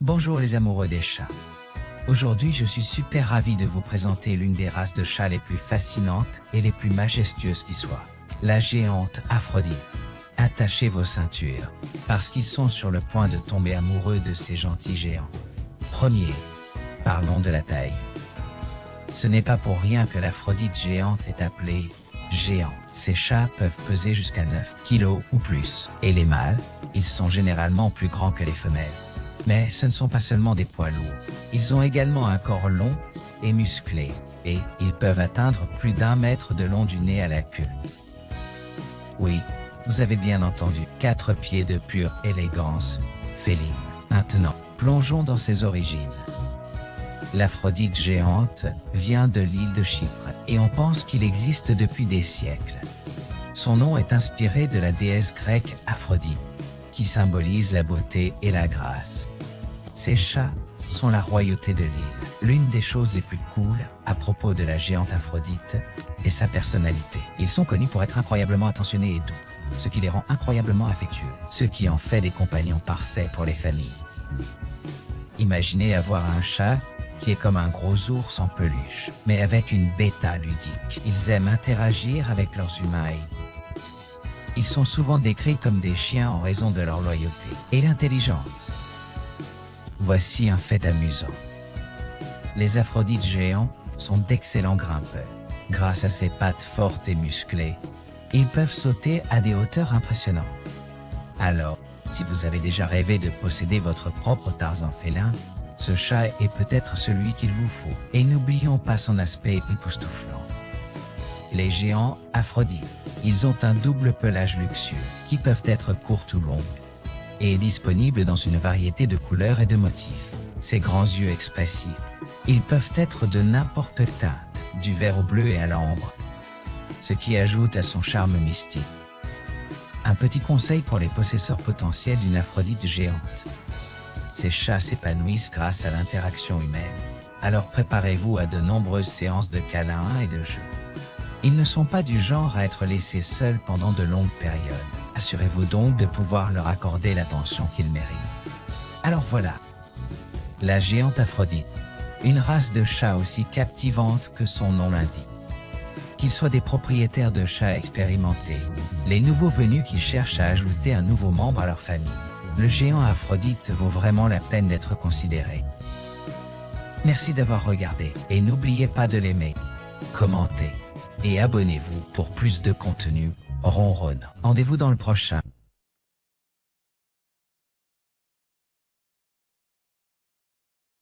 Bonjour les amoureux des chats. Aujourd'hui je suis super ravi de vous présenter l'une des races de chats les plus fascinantes et les plus majestueuses qui soient. La géante Aphrodite. Attachez vos ceintures, parce qu'ils sont sur le point de tomber amoureux de ces gentils géants. Premier, parlons de la taille. Ce n'est pas pour rien que l'Aphrodite géante est appelée géant. Ces chats peuvent peser jusqu'à 9 kg ou plus. Et les mâles, ils sont généralement plus grands que les femelles. Mais ce ne sont pas seulement des poids lourds. Ils ont également un corps long et musclé, et ils peuvent atteindre plus d'1 mètre de long du nez à la queue. Oui, vous avez bien entendu, 4 pieds de pure élégance féline. Maintenant, plongeons dans ses origines. L'Aphrodite géante vient de l'île de Chypre, et on pense qu'il existe depuis des siècles. Son nom est inspiré de la déesse grecque Aphrodite, qui symbolise la beauté et la grâce. Ces chats sont la royauté de l'île. L'une des choses les plus cool à propos de la géante Aphrodite est sa personnalité. Ils sont connus pour être incroyablement attentionnés et doux, ce qui les rend incroyablement affectueux, ce qui en fait des compagnons parfaits pour les familles. Imaginez avoir un chat qui est comme un gros ours en peluche, mais avec une bêta ludique. Ils aiment interagir avec leurs humains. Ils sont souvent décrits comme des chiens en raison de leur loyauté et l'intelligence. Voici un fait amusant. Les Aphrodites géants sont d'excellents grimpeurs. Grâce à ses pattes fortes et musclées, ils peuvent sauter à des hauteurs impressionnantes. Alors, si vous avez déjà rêvé de posséder votre propre Tarzan félin, ce chat est peut-être celui qu'il vous faut. Et n'oublions pas son aspect époustouflant. Les géants Aphrodite, ils ont un double pelage luxueux, qui peuvent être courtes ou longues, et disponibles dans une variété de couleurs et de motifs. Ces grands yeux expressifs, ils peuvent être de n'importe quelle teinte, du vert au bleu et à l'ambre, ce qui ajoute à son charme mystique. Un petit conseil pour les possesseurs potentiels d'une Aphrodite géante. Ces chats s'épanouissent grâce à l'interaction humaine, alors préparez-vous à de nombreuses séances de câlins et de jeux. Ils ne sont pas du genre à être laissés seuls pendant de longues périodes. Assurez-vous donc de pouvoir leur accorder l'attention qu'ils méritent. Alors voilà, la géante Aphrodite, une race de chats aussi captivante que son nom l'indique. Qu'ils soient des propriétaires de chats expérimentés, les nouveaux venus qui cherchent à ajouter un nouveau membre à leur famille, le géant Aphrodite vaut vraiment la peine d'être considéré. Merci d'avoir regardé et n'oubliez pas de l'aimer, commenter et abonnez-vous pour plus de contenu ronronne. Rendez-vous dans le prochain.